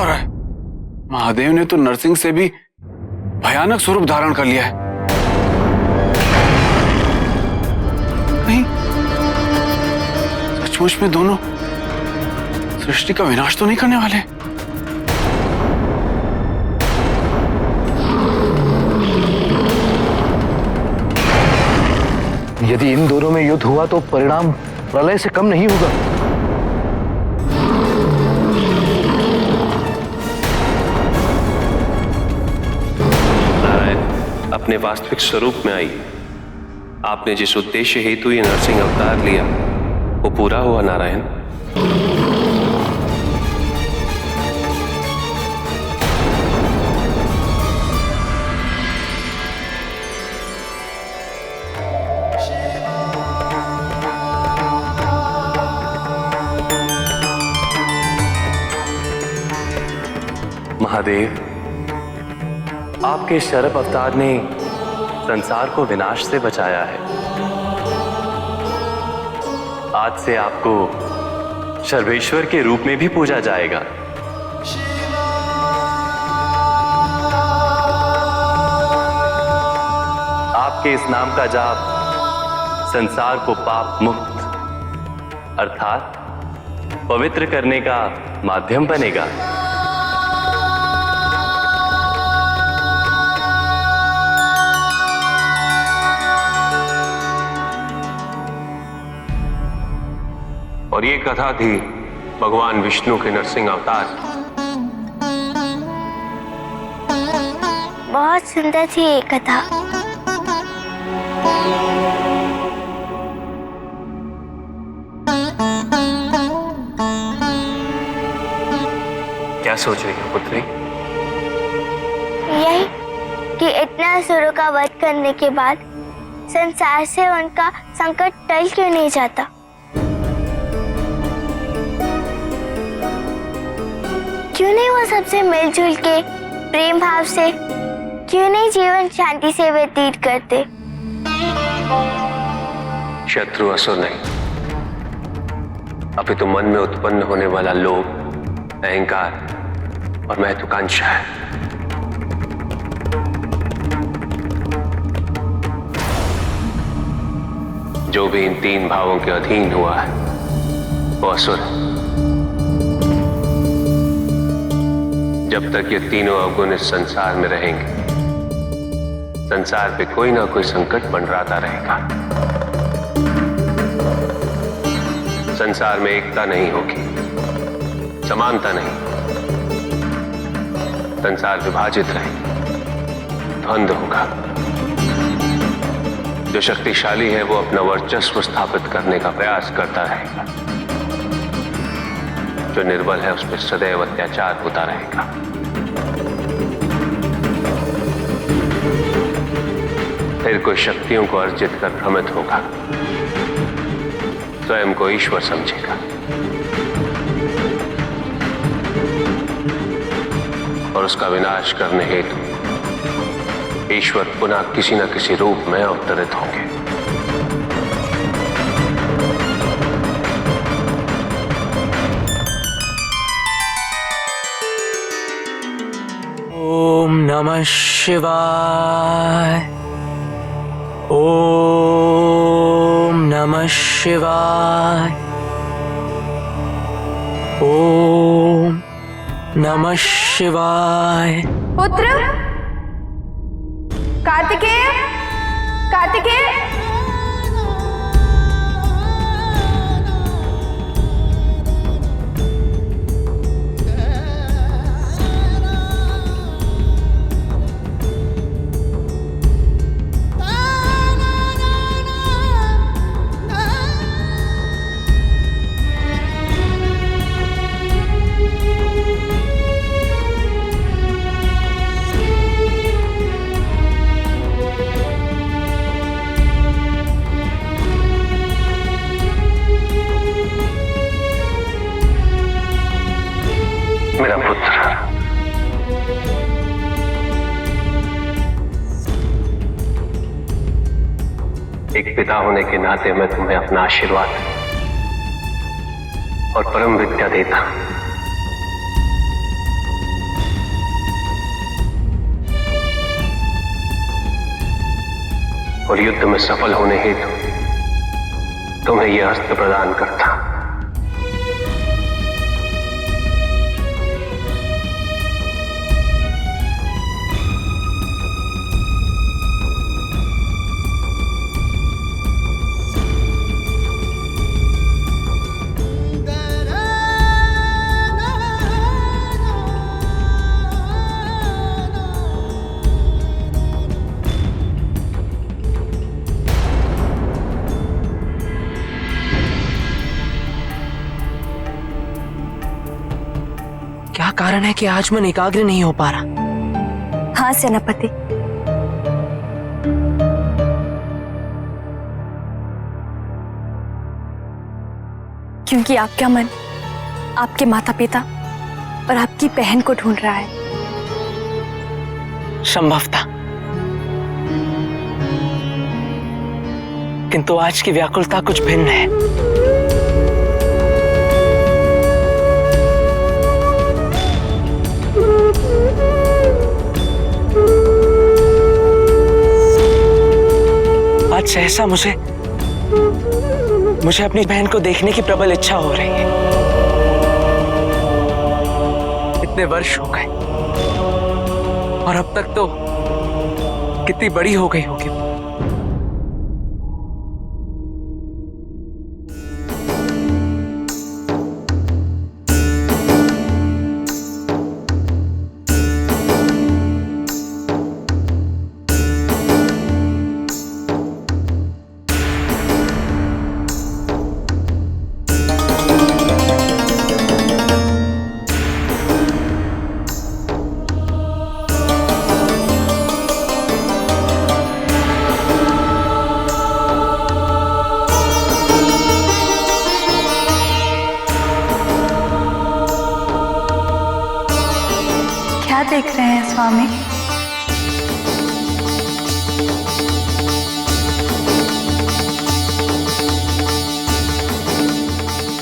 हो रहा है? महादेव ने तो नरसिंह से भी भयानक स्वरूप धारण कर लिया है। कहीं सचमुच में दोनों सृष्टि का विनाश तो नहीं करने वाले? यदि इन दोनों में युद्ध हुआ तो परिणाम प्रलय से कम नहीं होगा। नारायण अपने वास्तविक स्वरूप में आइए। आपने जिस उद्देश्य हेतु ये नरसिंह अवतार लिया वो पूरा हुआ नारायण। महादेव, आपके शरभ अवतार ने संसार को विनाश से बचाया है। आज से आपको सर्वेश्वर के रूप में भी पूजा जाएगा। आपके इस नाम का जाप संसार को पाप मुक्त अर्थात पवित्र करने का माध्यम बनेगा। और ये कथा थी भगवान विष्णु के नरसिंह अवतार। बहुत सुंदर थी ये कथा। क्या सोच रही हो पुत्री? यही कि इतना असुरों का वध करने के बाद संसार से उनका संकट टल क्यों नहीं जाता? क्यों नहीं वो सबसे मिलजुल के प्रेम भाव से, क्यों नहीं जीवन शांति से व्यतीत करते? शत्रु असुर नहीं, अभी तो मन में उत्पन्न होने वाला लोभ, अहंकार और महत्वाकांक्षा है। जो भी इन तीन भावों के अधीन हुआ है वो असुर है। जब तक ये तीनों अवगुण इस संसार में रहेंगे, संसार पे कोई ना कोई संकट मंडराता रहेगा। संसार में एकता नहीं होगी, समानता नहीं, संसार विभाजित रहेगा, द्वंद्व होगा। जो शक्तिशाली है वो अपना वर्चस्व स्थापित करने का प्रयास करता रहेगा, जो निर्बल है उस पर सदैव अत्याचार होता रहेगा। फिर कोई शक्तियों को अर्जित कर भ्रमित होगा, स्वयं को ईश्वर समझेगा और उसका विनाश करने हेतु ईश्वर पुनः किसी न किसी रूप में अवतरित होंगे। ओम नमः शिवाय। ओम नमः शिवाय। ओम नमः शिवाय। पुत्र कार्तिकेय, कार्तिकेय, मेरा पुत्र, एक पिता होने के नाते मैं तुम्हें अपना आशीर्वाद और परम विद्या देता हूं। और युद्ध में सफल होने हेतु तुम्हें यह अस्त्र प्रदान करता। क्या कारण है कि आज मन एकाग्र नहीं हो पा रहा? हाँ सेनापति, क्योंकि आपका मन आपके माता पिता और आपकी बहन को ढूंढ रहा है। संभव था, किंतु आज की व्याकुलता कुछ भिन्न है। आज सहसा मुझे अपनी बहन को देखने की प्रबल इच्छा हो रही है। इतने वर्ष हो गए और अब तक तो कितनी बड़ी हो गई होगी। क्या देख रहे हैं स्वामी?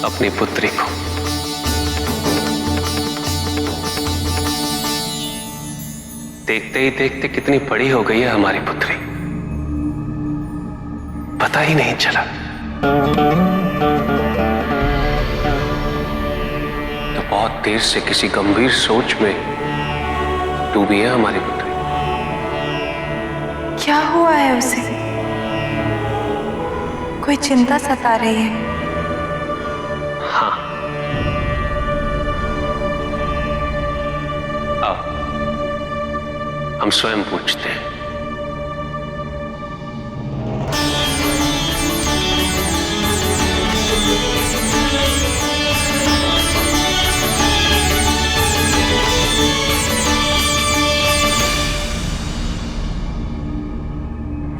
अपनी पुत्री को। देखते ही देखते कितनी बड़ी हो गई है हमारी पुत्री, पता ही नहीं चला। तो बहुत देर से किसी गंभीर सोच में डूबी है हमारी पुत्री। क्या हुआ है उसे? कोई चिंता सता रही है? हाँ, अब हम स्वयं पूछते हैं।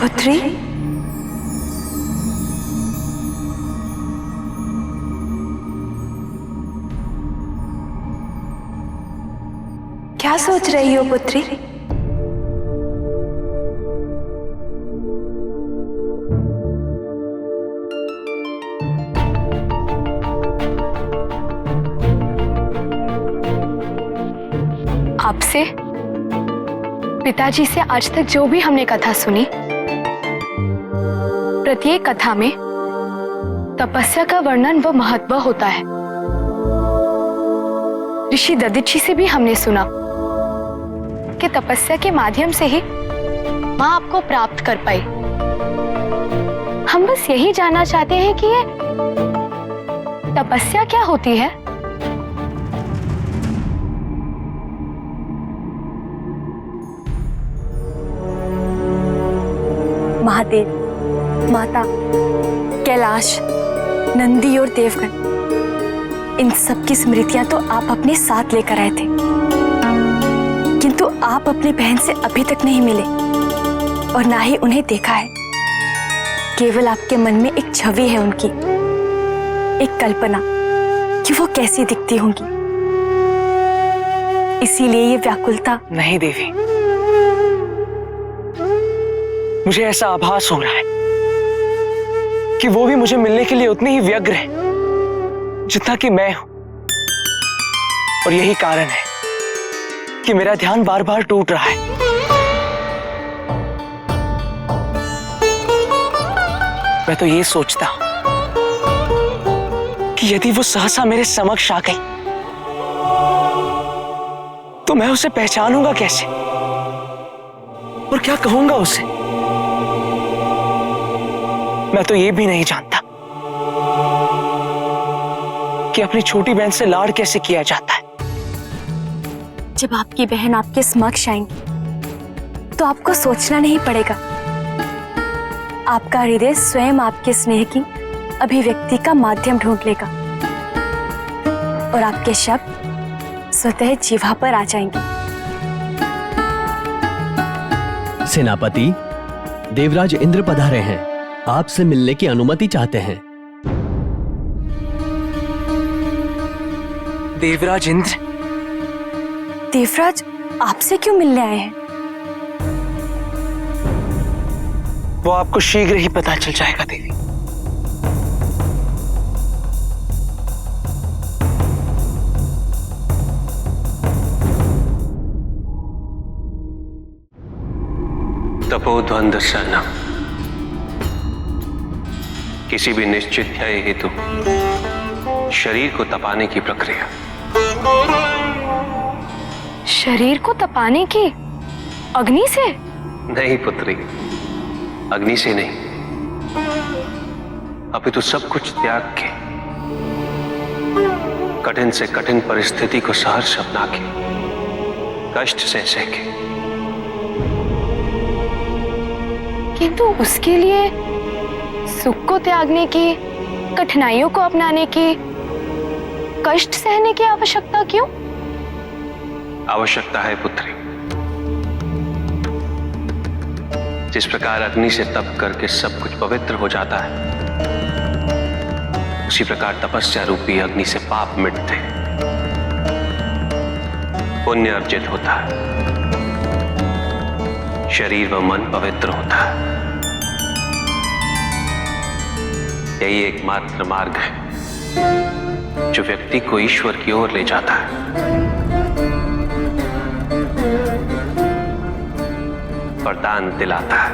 पुत्री, क्या सोच रही हो पुत्री? आपसे, पिताजी से आज तक जो भी हमने कथा सुनी, प्रत्येक कथा में तपस्या का वर्णन व महत्व होता है। ऋषि दधीचि से भी हमने सुना कि तपस्या के माध्यम से ही मां आपको प्राप्त कर पाई। हम बस यही जानना चाहते हैं कि ये तपस्या क्या होती है। महादेव, माता, कैलाश, नंदी और देवगण, इन सब की स्मृतियां तो आप अपने साथ लेकर आए थे, किंतु आप अपनी बहन से अभी तक नहीं मिले और ना ही उन्हें देखा है। केवल आपके मन में एक छवि है उनकी, एक कल्पना कि वो कैसी दिखती होंगी। इसीलिए ये व्याकुलता। नहीं देवी, मुझे ऐसा आभास हो रहा है कि वो भी मुझे मिलने के लिए उतनी ही व्यग्र है जितना कि मैं हूं, और यही कारण है कि मेरा ध्यान बार बार टूट रहा है। मैं तो ये सोचता कि यदि वो सहसा मेरे समक्ष आ गई तो मैं उसे पहचानूंगा कैसे और क्या कहूंगा उसे। मैं तो ये भी नहीं जानता कि अपनी छोटी बहन से लाड़ कैसे किया जाता है। जब आपकी बहन आपके समक्ष आएंगी तो आपको सोचना नहीं पड़ेगा। आपका हृदय स्वयं आपके स्नेह की अभिव्यक्ति का माध्यम ढूंढ लेगा और आपके शब्द स्वतः जीवा पर आ जाएंगे। सेनापति, देवराज इंद्र पधारे हैं, आपसे मिलने की अनुमति चाहते हैं। देवराज इंद्र? देवराज आपसे क्यों मिलने आए हैं? वो आपको शीघ्र ही पता चल जाएगा देवी। तपोध्वंद सहना किसी भी निश्चित ध्येय हेतु शरीर को तपाने की प्रक्रिया। शरीर को तपाने की? अग्नि से? नहीं पुत्री, अग्नि से नहीं, अपितु सब कुछ त्याग के, कठिन से कठिन परिस्थिति को सहर्ष अपना के, कष्ट से सह के। किंतु उसके लिए सुख को त्यागने की, कठिनाइयों को अपनाने की, कष्ट सहने की आवश्यकता क्यों? आवश्यकता है पुत्री। जिस प्रकार अग्नि से तप करके सब कुछ पवित्र हो जाता है, उसी प्रकार तपस्या रूपी अग्नि से पाप मिटते, पुण्य अर्जित होता है, शरीर व मन पवित्र होता है। यही एकमात्र मार्ग है जो व्यक्ति को ईश्वर की ओर ले जाता है। वरदान दिलाता है।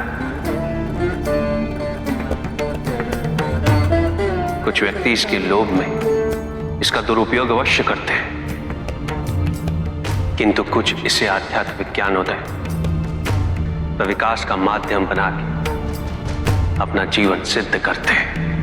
कुछ व्यक्ति इसके लोभ में इसका दुरुपयोग अवश्य करते हैं, किंतु कुछ इसे आध्यात्मिक ज्ञानोदय व विकास का माध्यम बना के अपना जीवन सिद्ध करते हैं।